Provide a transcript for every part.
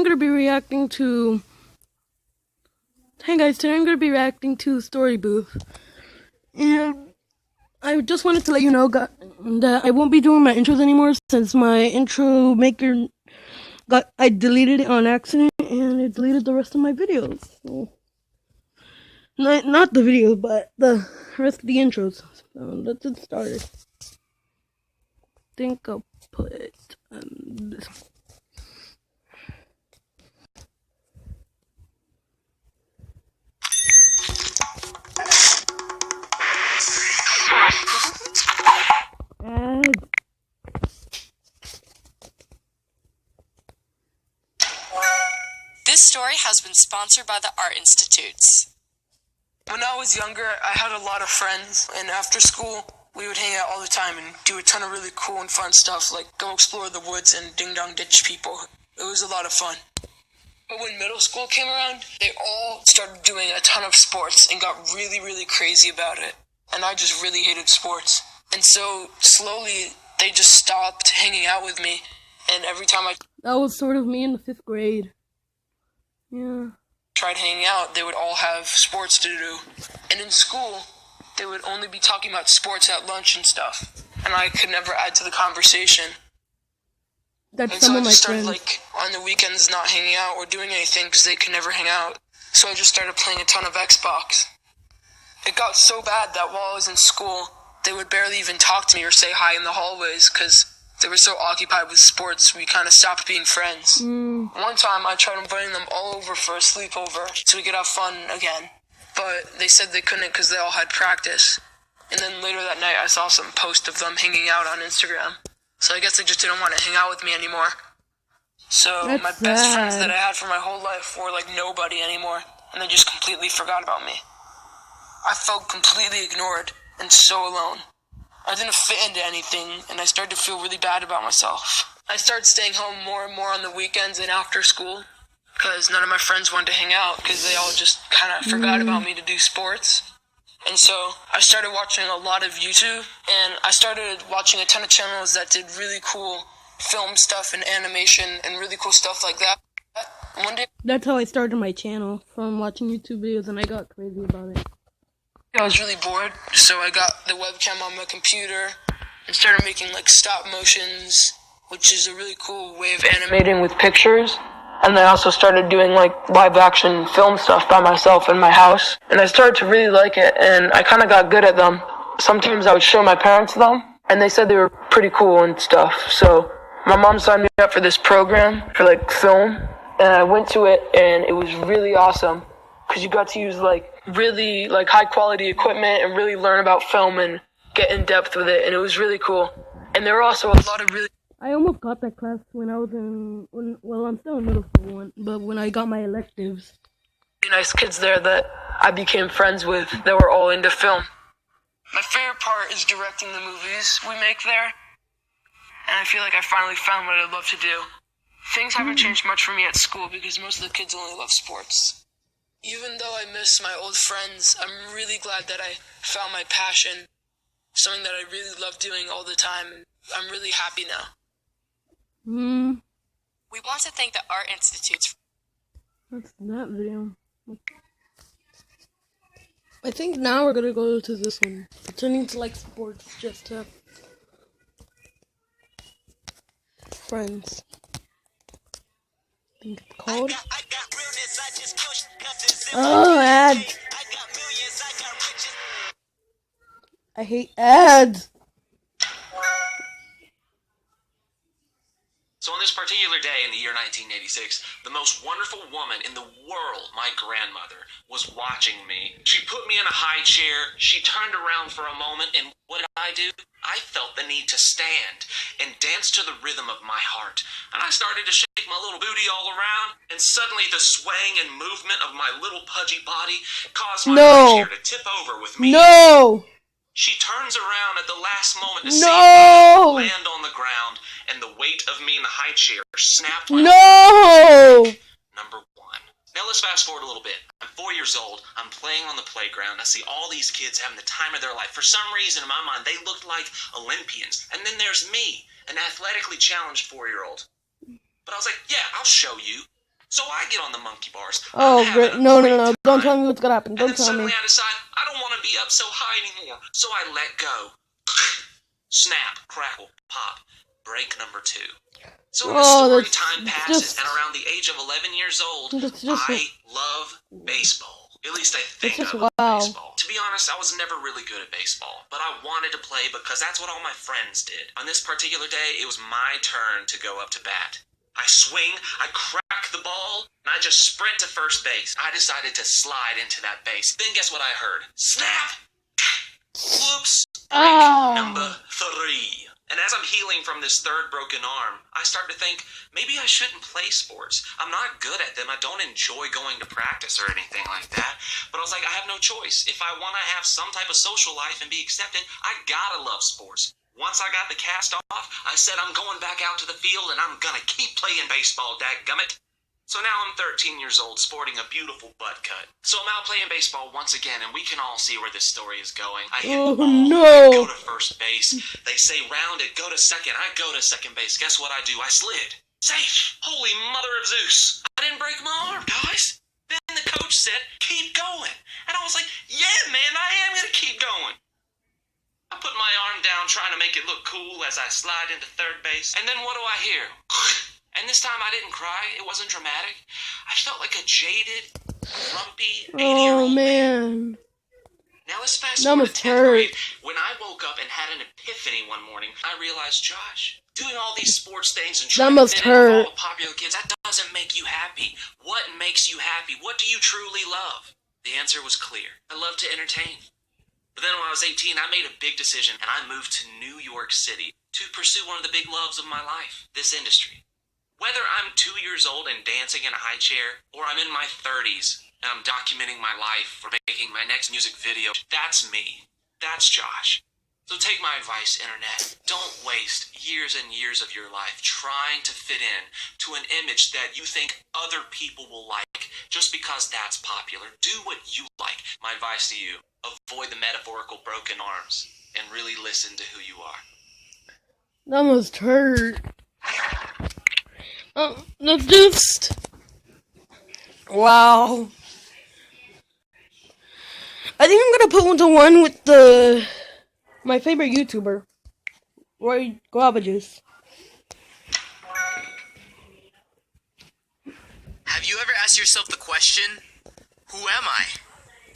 I'm gonna be reacting to. Hey guys, today I'm gonna be reacting to Storybooth, and I just wanted to let you know that I won't be doing my intros anymore since my intro maker I deleted it on accident and it deleted the rest of my videos. So, not the video, but the rest of the intros. So let's get started. I think I'll put it on this one. This story has been sponsored by the Art Institutes. When I was younger, I had a lot of friends, and after school, we would hang out all the time and do a ton of really cool and fun stuff, like go explore the woods and ding-dong ditch people. It was a lot of fun. But when middle school came around, they all started doing a ton of sports and got really, really crazy about it. And I just really hated sports. And so, slowly, they just stopped hanging out with me, and every time I That was sort of me in the 5th grade. Yeah. tried hanging out, they would all have sports to do. And in school, they would only be talking about sports at lunch and stuff. And I could never add to the conversation. That's And some so I of my just started, friends. on the weekends not hanging out or doing anything because they could never hang out. So I just started playing a ton of Xbox. It got so bad that while I was in school, they would barely even talk to me or say hi in the hallways because they were so occupied with sports, we kind of stopped being friends. One time, I tried inviting them all over for a sleepover so we could have fun again. But they said they couldn't because they all had practice. And then later that night, I saw some post of them hanging out on Instagram. So I guess they just didn't want to hang out with me anymore. So That's my best friends sad. that I had for my whole life were like nobody anymore. And they just completely forgot about me. I felt completely ignored and so alone. I didn't fit into anything, and I started to feel really bad about myself. I started staying home more and more on the weekends and after school, because none of my friends wanted to hang out, because they all just kind of forgot about me to do sports. And so I started watching a lot of YouTube, and I started watching a ton of channels that did really cool film stuff and animation and really cool stuff like that. One day That's how I started my channel, from watching YouTube videos, and I got crazy about it. I was really bored, so I got the webcam on my computer and started making like stop motions, which is a really cool way of animating with pictures. And I also started doing like live action film stuff by myself in my house. And I started to really like it, and I kind of got good at them. Sometimes I would show my parents them, and they said they were pretty cool and stuff. So my mom signed me up for this program for like film, and I went to it, and it was really awesome. Because you got to use like really like high quality equipment and really learn about film and get in depth with it, and it was really cool. And there were also a lot of really I almost got that class when I was I'm still in middle school, but when I got my electives. nice kids there that I became friends with that were all into film. My favorite part is directing the movies we make there, and I feel like I finally found what I love to do. Things haven't changed much for me at school because most of the kids only love sports. Even though I miss my old friends, I'm really glad that I found my passion, something that I really love doing all the time. I'm really happy now. We want to thank the Art Institutes. That's that video. I think now we're gonna go to this one. Pretending to like sports just to friends. I think it's called. Oh, ads! I hate ads! So on this particular day in the year 1986, the most wonderful woman in the world, my grandmother, was watching me. She put me in a high chair, she turned around for a moment, and what did I do? I felt the need to stand and dance to the rhythm of my heart. And I started to shake my little booty all around, and suddenly the swaying and movement of my little pudgy body caused my high chair to tip over with me. No! She turns around at the last moment to see No! me land on the ground, and the weight of me in the high chair snapped my No! Number one. Now let's fast forward a little bit. I'm 4 years old. I'm playing on the playground. I see all these kids having the time of their life. For some reason, in my mind, they looked like Olympians. And then there's me, an athletically challenged 4-year-old. But I was like, yeah, I'll show you. So I get on the monkey bars. Oh, great. No. Time. Don't tell me what's gonna happen. And Don't then tell suddenly me. I decide I don't want to be up so high anymore. So I let go. Snap, crackle, pop. Break number 2. So as story time passes, and around the age of 11 years old, I love baseball. At least I think I love baseball. To be honest, I was never really good at baseball, but I wanted to play because that's what all my friends did. On this particular day, it was my turn to go up to bat. I swing, I crack the ball, and I just sprint to first base. I decided to slide into that base. Then guess what I heard? Snap! Whoops! Break number 3. And as I'm healing from this third broken arm, I start to think, maybe I shouldn't play sports. I'm not good at them. I don't enjoy going to practice or anything like that. But I was like, I have no choice. If I want to have some type of social life and be accepted, I gotta love sports. Once I got the cast off, I said I'm going back out to the field and I'm gonna keep playing baseball, dadgummit. So now I'm 13 years old, sporting a beautiful butt cut. So I'm out playing baseball once again, and we can all see where this story is going. I hit the ball, I go to first base. They say round it, go to second. I go to second base. Guess what I do? I slid. Safe! Holy mother of Zeus! I didn't break my arm, guys. Then the coach said, keep going. And I was like, yeah, man, I am gonna keep going. I put my arm down trying to make it look cool as I slide into third base. And then what do I hear? And this time I didn't cry. It wasn't dramatic. I felt like a jaded, grumpy 80-year-old man. Now let's fast forward to 10th grade. When I woke up and had an epiphany one morning, I realized, Josh, doing all these sports things and trying to fit in with all the popular kids, that doesn't make you happy. What makes you happy? What do you truly love? The answer was clear. I love to entertain. But then when I was 18, I made a big decision, and I moved to New York City to pursue one of the big loves of my life, this industry. Whether I'm 2 years old and dancing in a high chair, or I'm in my 30s and I'm documenting my life or making my next music video, that's me. That's Josh. So take my advice, Internet. Don't waste years and years of your life trying to fit in to an image that you think other people will like just because that's popular. Do what you like. My advice to you, avoid the metaphorical broken arms and really listen to who you are. That must hurt. That's just... Wow. I think I'm gonna put 1-to-1 with my favorite YouTuber, Roy Guava Juice. Have you ever asked yourself the question, who am I?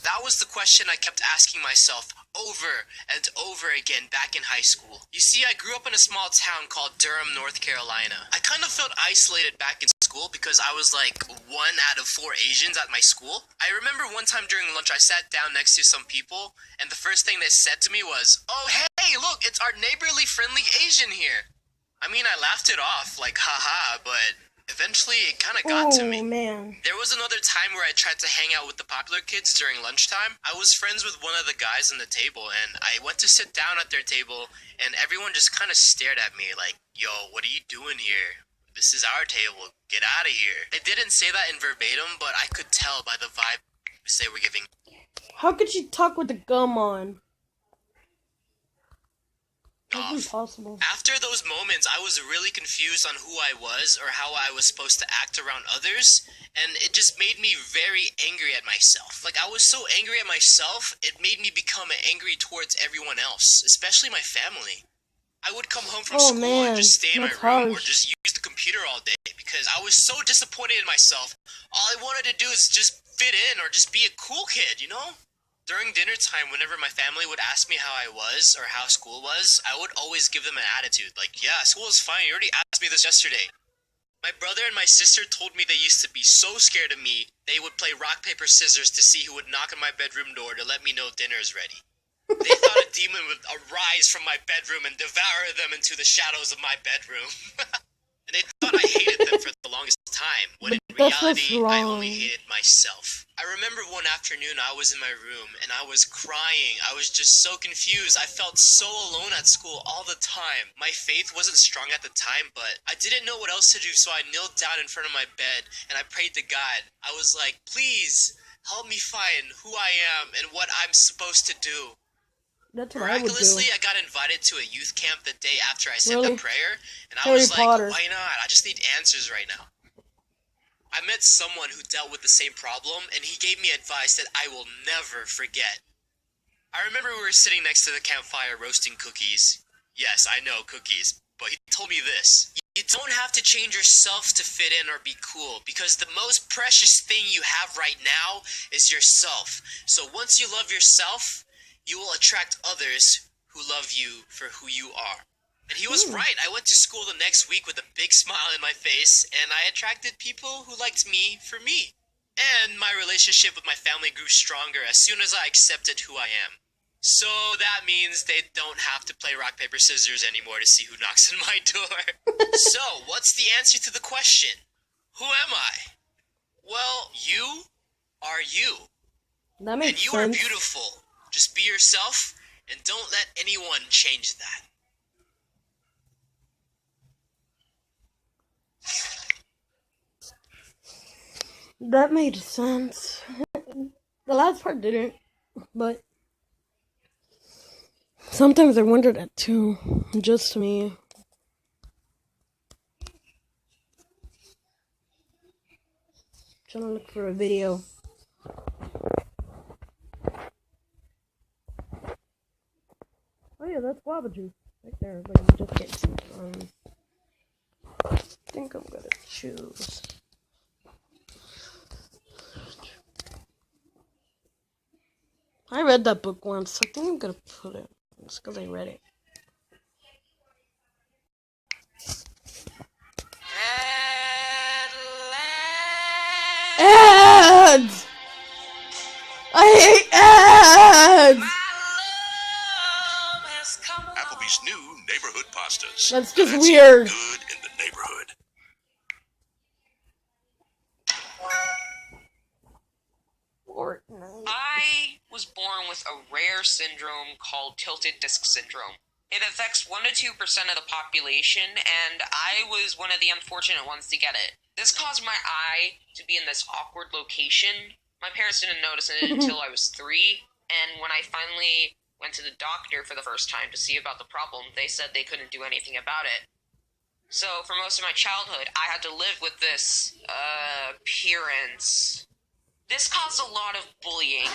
That was the question I kept asking myself over and over again back in high school. You see, I grew up in a small town called Durham, North Carolina. I kind of felt isolated back in school because I was like 1 out of 4 Asians at my school. I remember one time during lunch I sat down next to some people and the first thing they said to me was, "Oh hey, look, it's our neighborly friendly Asian here." I mean, I laughed it off like haha, but eventually it kind of got to me. Man. There was another time where I tried to hang out with the popular kids during lunchtime. I was friends with one of the guys on the table, and I went to sit down at their table, and everyone just kind of stared at me like, "Yo, what are you doing here? This is our table. Get out of here." They didn't say that in verbatim, but I could tell by the vibe they were giving. How could she talk with the gum on? That's impossible. After those moments, I was really confused on who I was or how I was supposed to act around others, and it just made me very angry at myself. Like, I was so angry at myself, it made me become angry towards everyone else, especially my family. I would come home from school and just stay in my room or just use the computer all day because I was so disappointed in myself. All I wanted to do is just fit in or just be a cool kid, you know? During dinner time, whenever my family would ask me how I was or how school was, I would always give them an attitude like, "Yeah, school is fine, you already asked me this yesterday." My brother and my sister told me they used to be so scared of me, they would play rock, paper, scissors to see who would knock on my bedroom door to let me know dinner is ready. They thought a demon would arise from my bedroom and devour them into the shadows of my bedroom. And they thought I hated them for the longest time, when in reality, I only hated myself. I remember one afternoon I was in my room, and I was crying. I was just so confused. I felt so alone at school all the time. My faith wasn't strong at the time, but I didn't know what else to do, so I knelt down in front of my bed, and I prayed to God. I was like, "Please, help me find who I am and what I'm supposed to do." That's what I would do. Miraculously, I got invited to a youth camp the day after I said the prayer, and I was like, why not? I just need answers right now. I I met someone who dealt with the same problem, and he gave me advice that I will never forget. I remember we were sitting next to the campfire roasting cookies. Yes, I know, cookies. But he told me this. You don't have to change yourself to fit in or be cool, because the most precious thing you have right now is yourself. So once you love yourself, you will attract others who love you for who you are. And he was right. I went to school the next week with a big smile in my face, and I attracted people who liked me for me. And my relationship with my family grew stronger as soon as I accepted who I am. So that means they don't have to play rock, paper, scissors anymore to see who knocks on my door. So, what's the answer to the question? Who am I? Well, you are you. That makes and you sense. are beautiful. Just be yourself, and don't let anyone change that. That made sense. The last part didn't, but sometimes I wonder that too. Just me. Trying to look for a video. Oh yeah, that's guava juice right there, but you just can't see it. I think I'm gonna choose. I read that book once. I think I'm gonna put it. It's because I read it. Ads! I hate ads! Applebee's new neighborhood pastas. That's just That's weird. Good in the neighborhood. Fortnite. I was born with a rare syndrome called tilted disc syndrome. It affects 1 to 2% of the population, and I was one of the unfortunate ones to get it. This caused my eye to be in this awkward location. My parents didn't notice it until I was 3, and when I finally went to the doctor for the first time to see about the problem, they said they couldn't do anything about it. So for most of my childhood, I had to live with this appearance. This caused a lot of bullying.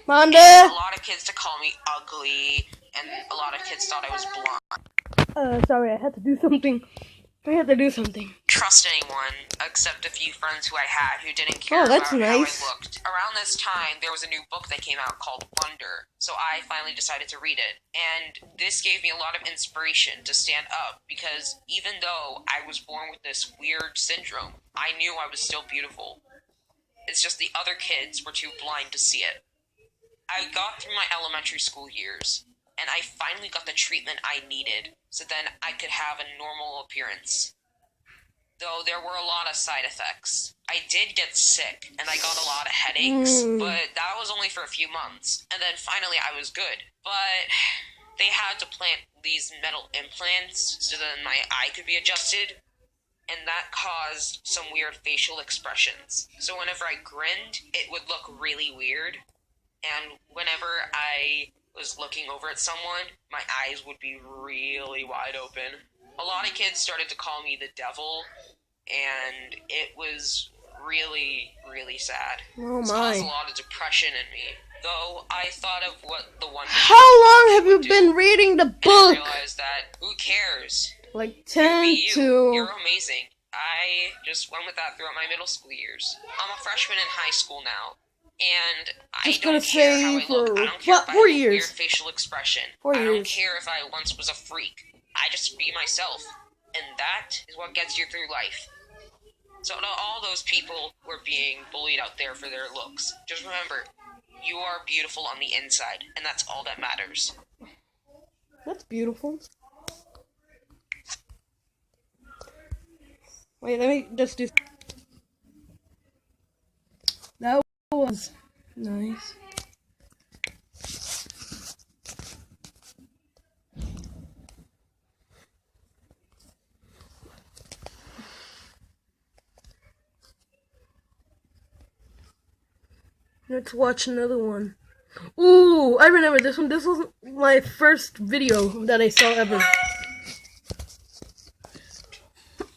Monday. A lot of kids to call me ugly, and a lot of kids thought I was blonde. Sorry, I had to do something. Trust anyone, except a few friends who I had who didn't care Oh, that's about how I nice. looked. Around this time, there was a new book that came out called Wonder, so I finally decided to read it. And this gave me a lot of inspiration to stand up, because even though I was born with this weird syndrome, I knew I was still beautiful. It's just the other kids were too blind to see it. I got through my elementary school years, and I finally got the treatment I needed, so then I could have a normal appearance. Though there were a lot of side effects. I did get sick, and I got a lot of headaches, but that was only for a few months. And then finally I was good. But they had to plant these metal implants so then my eye could be adjusted, and that caused some weird facial expressions. So whenever I grinned, it would look really weird, and whenever I was looking over at someone, my eyes would be really wide open. A lot of kids started to call me the devil, and it was really, really sad. Oh This caused a my. lot of depression in me. Though I thought of what the Wonder How long have you been reading the and I book? realized that who cares? Like Be 10 you. to... You're amazing. I just went with that throughout my middle school years. I'm a freshman in high school now, and I Just gonna don't care say how I look. for- I don't care what, if I 4 have a years. weird facial expression. 4 I don't years. care if I once was a freak. I just be myself, and that is what gets you through life. So to all those people who are being bullied out there for their looks, just remember, you are beautiful on the inside, and that's all that matters. That's beautiful. Wait, let me just do... That was nice. Let's watch another one. Ooh, I remember this one. This was my first video that I saw ever.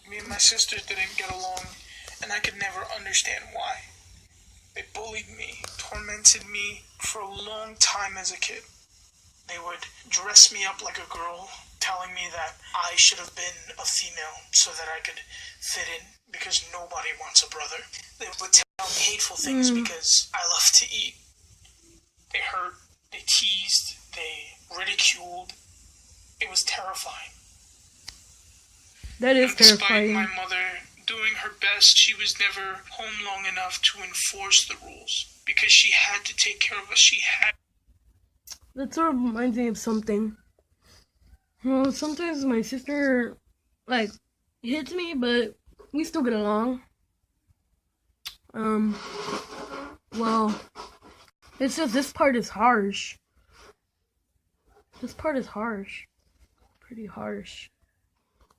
Me and my sister didn't get along, and I could never understand why. They bullied me, tormented me for a long time as a kid. They would dress me up like a girl, telling me that I should have been a female so that I could fit in, because nobody wants a brother. They would tell me hateful things because I love to eat. They hurt, they teased, they ridiculed. It was terrifying. That is Despite terrifying. my mother doing her best, she was never home long enough to enforce the rules because she had to take care of us. She had. That sort of reminds me of something. Well, sometimes my sister, hits me, but we still get along. Well, it's just this part is harsh. This part is harsh. Pretty harsh.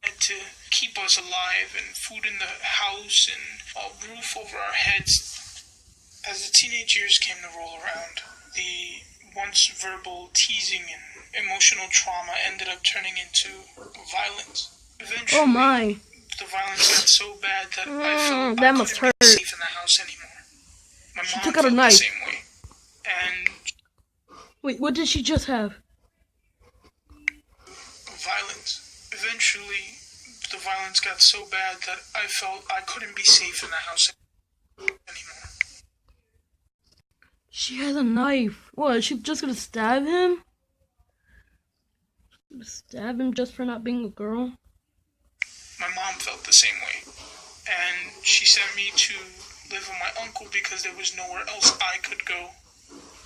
Had to keep us alive and food in the house and a roof over our heads. As the teenage years came to roll around, the once verbal teasing and emotional trauma ended up turning into violence. Eventually, Oh my. the violence got so bad that I felt that I must couldn't be hurt. safe in the house anymore. My She mom took out a felt knife. the same way. And Wait, what did she just have? violence. Eventually, the violence got so bad that I felt I couldn't be safe in the house anymore. She has a knife. What, is she just gonna stab him? Stab him just for not being a girl? My mom felt the same way. And she sent me to live with my uncle because there was nowhere else I could go.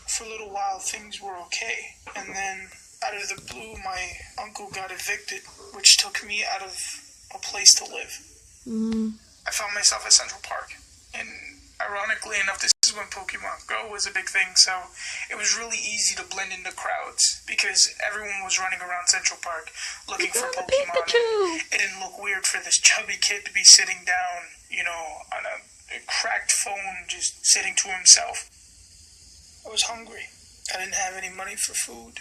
For a little while, things were okay. And then, out of the blue, my uncle got evicted, which took me out of a place to live. I found myself at Central Park. And ironically enough, this is when Pokemon Go was a big thing, so it was really easy to blend into crowds because everyone was running around Central Park looking for Pokemon. And it didn't look weird for this chubby kid to be sitting down, on a cracked phone, just sitting to himself. I was hungry. I didn't have any money for food.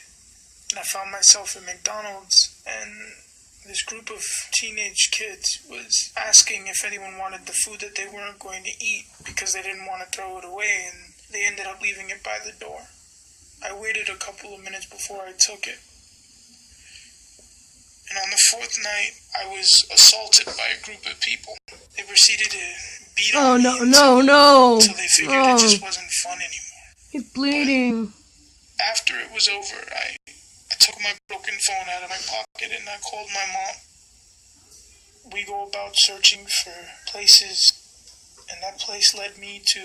And I found myself at McDonald's, and this group of teenage kids was asking if anyone wanted the food that they weren't going to eat because they didn't want to throw it away, and they ended up leaving it by the door. I waited a couple of minutes before I took it. And on the fourth night, I was assaulted by a group of people. They proceeded to beat on me no. until they figured it just wasn't fun anymore. He's bleeding. After it was over, I took my broken phone out of my pocket and I called my mom. We go about searching for places, and that place led me to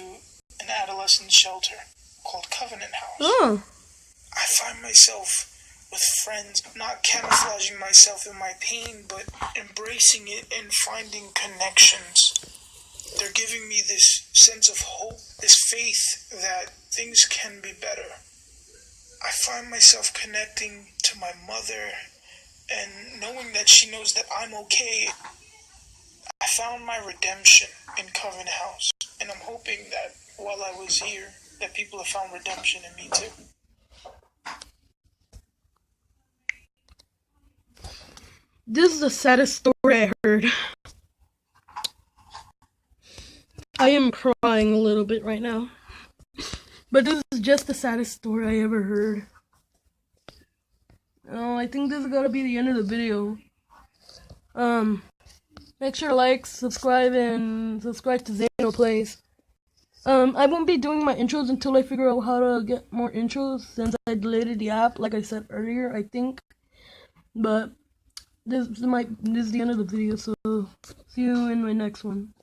an adolescent shelter called Covenant House. Oh. I find myself with friends, not camouflaging myself in my pain, but embracing it and finding connections. They're giving me this sense of hope, this faith that things can be better. I find myself connecting to my mother and knowing that she knows that I'm okay. I found my redemption in Covenant House, and I'm hoping that while I was here, that people have found redemption in me too. This is the saddest story I heard. I am crying a little bit right now. But this is just the saddest story I ever heard. Oh, I think this is gonna be the end of the video. Make sure to like, subscribe, and subscribe to Zano Plays. I won't be doing my intros until I figure out how to get more intros, since I deleted the app, like I said earlier, I think. But this is the end of the video, so see you in my next one.